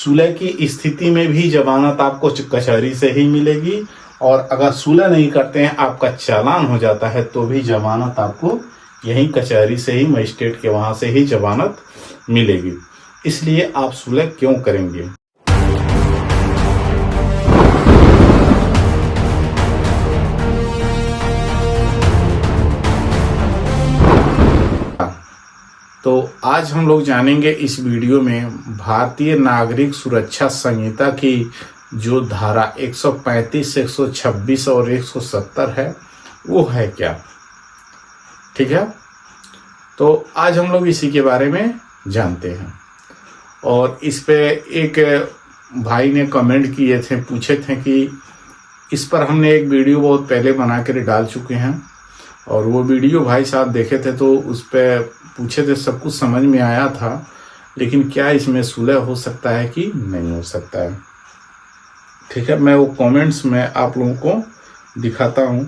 सुलह की स्थिति में भी जमानत आपको कचहरी से ही मिलेगी, और अगर सुलह नहीं करते हैं, आपका चालान हो जाता है, तो भी जमानत आपको यहीं कचहरी से ही, मजिस्ट्रेट के वहां से ही जमानत मिलेगी। इसलिए आप सुलह क्यों करेंगे? तो आज हम लोग जानेंगे इस वीडियो में भारतीय नागरिक सुरक्षा संहिता की जो धारा 135, 126 और 170 है, वो है क्या। ठीक है, तो आज हम लोग इसी के बारे में जानते हैं। और इस पे एक भाई ने कमेंट किए थे, पूछे थे कि इस पर हमने एक वीडियो बहुत पहले बना कर डाल चुके हैं, और वो वीडियो भाई साहब देखे थे तो उस पर पूछे थे, सब कुछ समझ में आया था, लेकिन क्या इसमें सुलह हो सकता है कि नहीं हो सकता है। ठीक है, मैं वो कमेंट्स में आप लोगों को दिखाता हूं।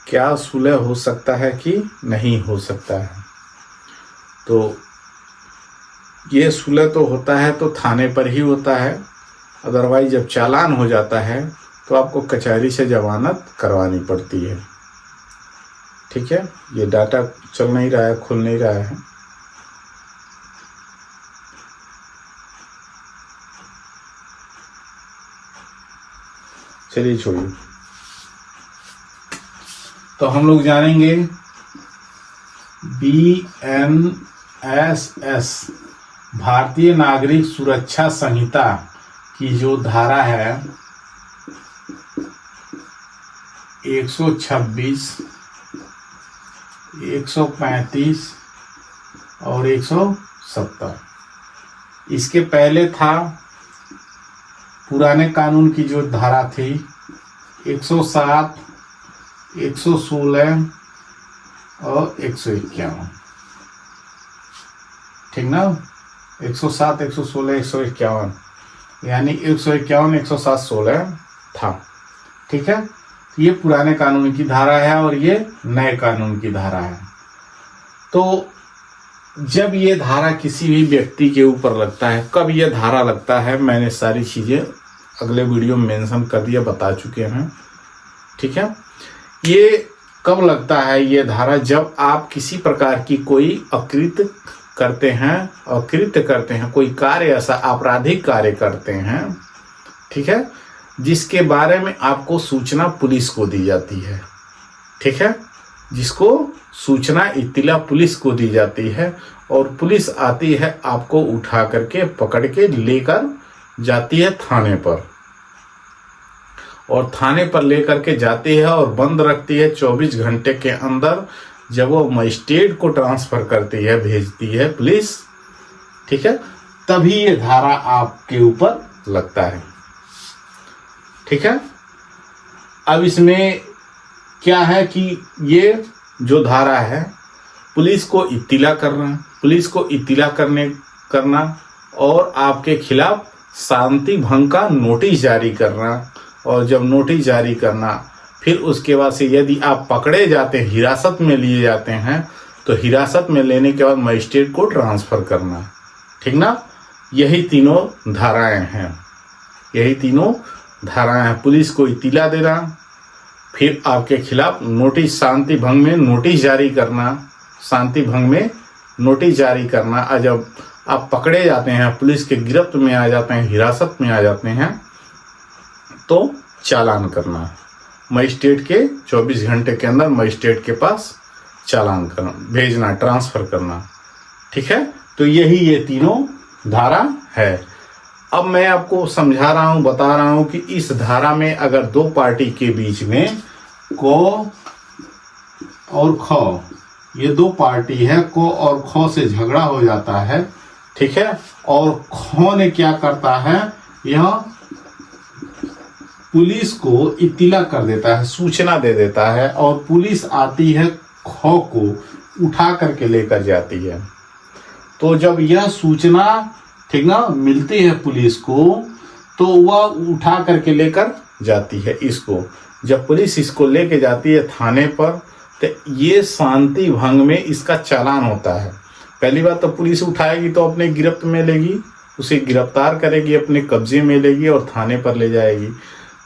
क्या सुलह हो सकता है कि नहीं हो सकता है। तो ये सुलह तो होता है तो थाने पर ही होता है, अदरवाइज जब चालान हो जाता है तो आपको कचहरी से जमानत करवानी पड़ती है। ठीक है, ये डाटा चल नहीं रहा है, खुल नहीं रहा है। चलिए छोड़िए, तो हम लोग जानेंगे BNSS भारतीय नागरिक सुरक्षा संहिता की जो धारा है 126, 135 और 170। इसके पहले था पुराने कानून की जो धारा थी 107, 116 और 151। ठीक ना, 107, 116, 151, यानी 151, 107, 16 था। ठीक है, ये पुराने कानून की धारा है और ये नए कानून की धारा है। तो जब ये धारा किसी भी व्यक्ति के ऊपर लगता है, कब ये धारा लगता है, मैंने सारी चीजें अगले वीडियो में मेंशन कर दिया, बता चुके हैं। ठीक है, ये कब लगता है ये धारा, जब आप किसी प्रकार की कोई अकृत्य करते हैं, कोई कार्य, ऐसा आपराधिक कार्य करते हैं, ठीक है, जिसके बारे में आपको सूचना पुलिस को दी जाती है। ठीक है, जिसको सूचना इत्तिला पुलिस को दी जाती है, और पुलिस आती है, आपको उठा करके पकड़ के लेकर जाती है थाने पर, और थाने पर लेकर के जाती है और बंद रखती है 24 घंटे के अंदर। जब वो मजिस्ट्रेट को ट्रांसफर करती है, भेजती है पुलिस, ठीक है, तभी ये धारा आपके ऊपर लगता है। ठीक है, अब इसमें क्या है कि ये जो धारा है, पुलिस को इत्तिला करना और आपके खिलाफ शांति भंग का नोटिस जारी करना, और जब नोटिस जारी करना, फिर उसके बाद से यदि आप पकड़े जाते हैं, हिरासत में लिए जाते हैं, तो हिरासत में लेने के बाद मजिस्ट्रेट को ट्रांसफर करना। ठीक ना, यही तीनों धाराएं हैं। पुलिस को इत्तिला देना, फिर आपके खिलाफ नोटिस, शांति भंग में नोटिस जारी करना, और जब आप पकड़े जाते हैं, पुलिस के गिरफ्त में आ जाते हैं, हिरासत में आ जाते हैं, तो चालान करना, मजिस्ट्रेट के 24 घंटे के अंदर मजिस्ट्रेट के पास चालान करना, भेजना, ट्रांसफर करना। ठीक है, तो यही ये तीनों धारा है। अब मैं आपको समझा रहा हूं, बता रहा हूं कि इस धारा में अगर दो पार्टी के बीच में को और ख, ये दो पार्टी है, को और ख से झगड़ा हो जाता है। ठीक है, और ख ने क्या करता है, यह पुलिस को इत्तिला कर देता है, सूचना दे देता है, और पुलिस आती है, ख को उठा करके लेकर जाती है। तो जब यह सूचना, ठीक ना, मिलती है पुलिस को, तो वह उठा करके लेकर जाती है इसको। जब पुलिस इसको लेके जाती है थाने पर तो ये शांति भंग में इसका चालान होता है। पहली बात तो पुलिस उठाएगी तो अपने गिरफ्त में लेगी, उसे गिरफ्तार करेगी, अपने कब्जे में लेगी और थाने पर ले जाएगी।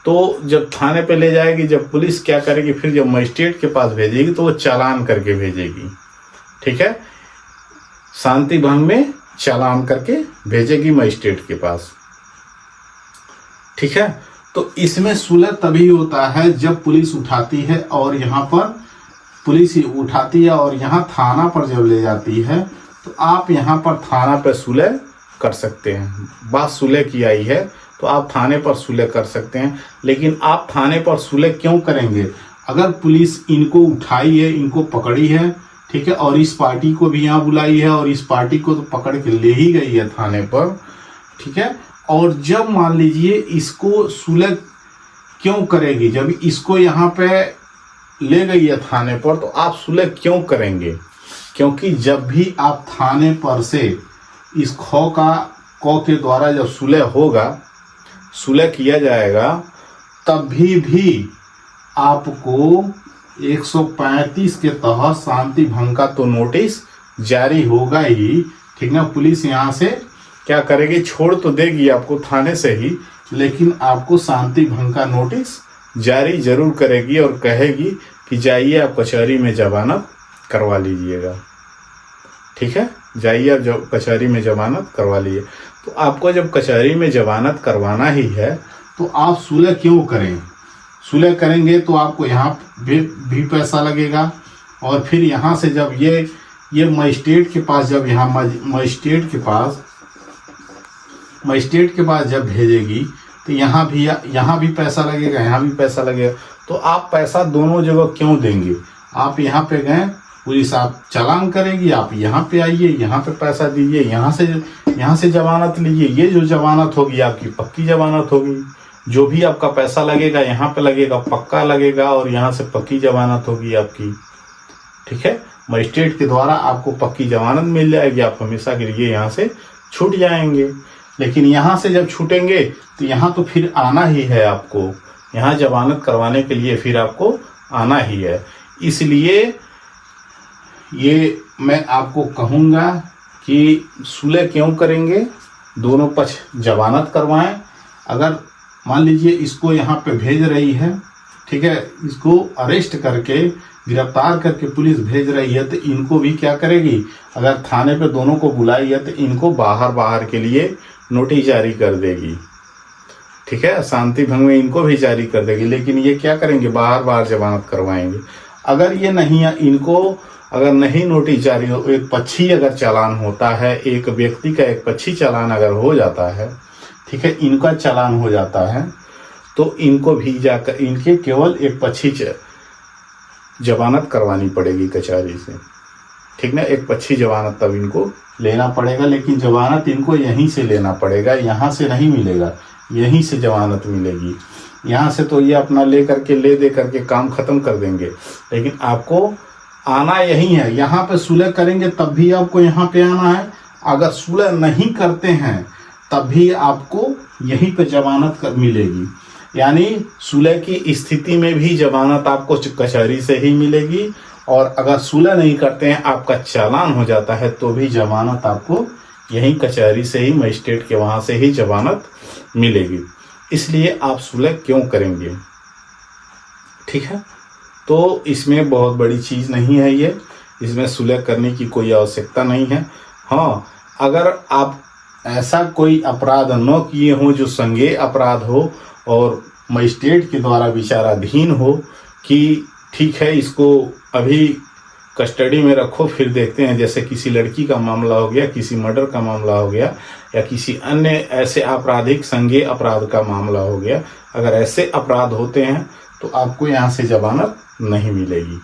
तो जब थाने पर ले जाएगी, जब पुलिस क्या करेगी, फिर जब मजिस्ट्रेट के पास भेजेगी तो वो चालान करके भेजेगी। ठीक है, शांति भंग में चालान करके भेजेगी मजिस्ट्रेट के पास। ठीक है, तो इसमें सुलह तभी होता है जब पुलिस उठाती है और यहाँ पर पुलिस उठाती है और यहाँ थाना पर जब ले जाती है तो आप यहाँ पर थाना पर सुलह कर सकते हैं। बात सुलह की आई है तो आप थाने पर सुलह कर सकते हैं। लेकिन आप थाने पर सुलह क्यों करेंगे? अगर पुलिस इनको उठाई है, इनको पकड़ी है, ठीक है, और इस पार्टी को भी यहाँ बुलाई है और इस पार्टी को तो पकड़ के ले ही गई है थाने पर, ठीक है, और जब मान लीजिए इसको सुलह क्यों करेगी? जब इसको यहाँ पे ले गई है थाने पर तो आप सुलह क्यों करेंगे? क्योंकि जब भी आप थाने पर से इस कौ के द्वारा जब सुलह होगा, सुलह किया जाएगा, तभी भी आपको 135 के तहत शांति भंग का तो नोटिस जारी होगा ही। ठीक ना, पुलिस यहाँ से क्या करेगी, छोड़ तो देगी आपको थाने से ही, लेकिन आपको शांति भंग का नोटिस जारी जरूर करेगी और कहेगी कि जाइए आप कचहरी में जमानत करवा लीजिएगा। ठीक है, जाइए आप जब कचहरी में जमानत करवा लीजिए। तो आपको जब कचहरी में जमानत करवाना ही है तो आप सुलह क्यों करें? सुलह करेंगे तो आपको यहाँ भी पैसा लगेगा और फिर यहाँ से जब ये मजिस्ट्रेट के पास, जब यहाँ मजिस्ट्रेट के पास जब भेजेगी तो यहाँ भी पैसा लगेगा, यहाँ भी पैसा लगेगा। तो आप पैसा दोनों जगह क्यों देंगे? आप यहाँ पे गए, पुलिस आप चालान करेगी, आप यहाँ पे आइए, यहाँ पे पैसा दीजिए, यहाँ से जमानत लीजिए। ये जो जमानत होगी आपकी पक्की जमानत होगी। जो भी आपका पैसा लगेगा यहाँ पे लगेगा, पक्का लगेगा और यहाँ से पक्की जमानत होगी आपकी। ठीक है, मजिस्ट्रेट के द्वारा आपको पक्की जमानत मिल जाएगी, आप हमेशा के लिए यहाँ से छूट जाएंगे। लेकिन यहाँ से जब छूटेंगे तो यहाँ तो फिर आना ही है आपको, यहाँ जमानत करवाने के लिए फिर आपको आना ही है। इसलिए ये मैं आपको कहूँगा कि सुलह क्यों करेंगे, दोनों पक्ष जमानत करवाएं। अगर मान लीजिए इसको यहाँ पे भेज रही है, ठीक है, इसको अरेस्ट करके गिरफ्तार करके पुलिस भेज रही है तो इनको भी क्या करेगी, अगर थाने पे दोनों को बुलाई है तो इनको बाहर के लिए नोटिस जारी कर देगी। ठीक है, शांति भंग में इनको भी जारी कर देगी। लेकिन ये क्या करेंगे, बाहर जमानत करवाएंगे। अगर ये नहीं है, इनको अगर नहीं नोटिस जारी हो, एक पक्षी अगर चालान होता है, एक व्यक्ति का एक पक्षी चालान अगर हो जाता है, ठीक है, इनका चालान हो जाता है तो इनको भी जाकर इनके केवल एक पक्षी जमानत करवानी पड़ेगी कचहरी से। ठीक ना, एक पक्षी जमानत तब इनको लेना पड़ेगा। लेकिन जमानत इनको यहीं से लेना पड़ेगा, यहाँ से नहीं मिलेगा, यहीं से जमानत मिलेगी। यहाँ से तो ये अपना ले दे करके काम खत्म कर देंगे, लेकिन आपको आना यही है। यहाँ पे सुलह करेंगे तब भी आपको यहाँ पे आना है। अगर सुलह नहीं करते हैं तब भी आपको यहीं पे जमानत मिलेगी। यानी सुलह की स्थिति में भी जमानत आपको कचहरी से ही मिलेगी, और अगर सुलह नहीं करते हैं, आपका चालान हो जाता है, तो भी जमानत आपको यहीं कचहरी से ही, मजिस्ट्रेट के वहाँ से ही जमानत मिलेगी। इसलिए आप सुलह क्यों करेंगे? ठीक है, तो इसमें बहुत बड़ी चीज़ नहीं है ये, इसमें सुलह करने की कोई आवश्यकता नहीं है। हाँ, अगर आप ऐसा कोई अपराध न किए हों जो संज्ञेय अपराध हो और मजिस्ट्रेट के द्वारा विचाराधीन हो कि ठीक है इसको अभी कस्टडी में रखो, फिर देखते हैं, जैसे किसी लड़की का मामला हो गया, किसी मर्डर का मामला हो गया, या किसी अन्य ऐसे आपराधिक संज्ञेय अपराध का मामला हो गया, अगर ऐसे अपराध होते हैं तो आपको यहाँ से जमानत नहीं मिलेगी।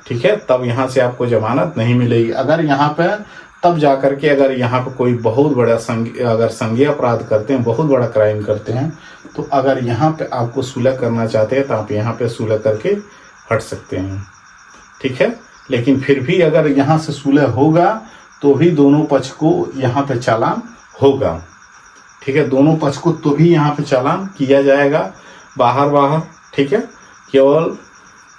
ठीक है, तब यहाँ से आपको जमानत नहीं मिलेगी। अगर यहाँ पे तब जाकर के अगर यहाँ पे कोई बहुत बड़ा अगर संज्ञेय अपराध करते हैं, बहुत बड़ा क्राइम करते हैं, तो अगर यहाँ पे आपको सुलह करना चाहते हैं तो आप यहाँ पे सुलह करके हट सकते हैं। ठीक है, लेकिन फिर भी अगर यहाँ से सुलह होगा तो भी दोनों पक्ष को यहाँ पे चालान होगा। ठीक है, दोनों पक्ष को तो भी यहाँ पे चालान किया जाएगा बाहर। ठीक है। केवल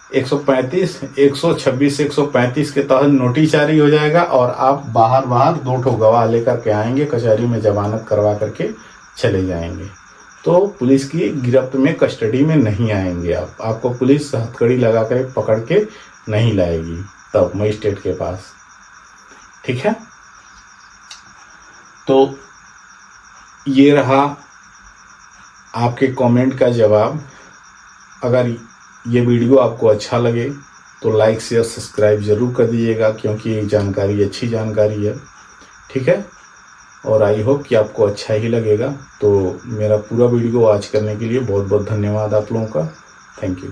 135, 126, 135 के तहत नोटिस जारी हो जाएगा और आप बाहर 2 ठो गवाह लेकर के आएंगे, कचहरी में जमानत करवा करके चले जाएंगे। तो पुलिस की गिरफ्त में, कस्टडी में नहीं आएंगे आप, आपको पुलिस हथकड़ी लगा कर पकड़ के नहीं लाएगी तब मजिस्ट्रेट के पास, ठीक है। तो ये रहा आपके कमेंट का जवाब। अगर ये वीडियो आपको अच्छा लगे तो लाइक शेयर सब्सक्राइब ज़रूर कर दीजिएगा, क्योंकि ये जानकारी अच्छी जानकारी है, ठीक है। और आई होप कि आपको अच्छा ही लगेगा। तो मेरा पूरा वीडियो वॉच करने के लिए बहुत बहुत धन्यवाद आप लोगों का। Thank you.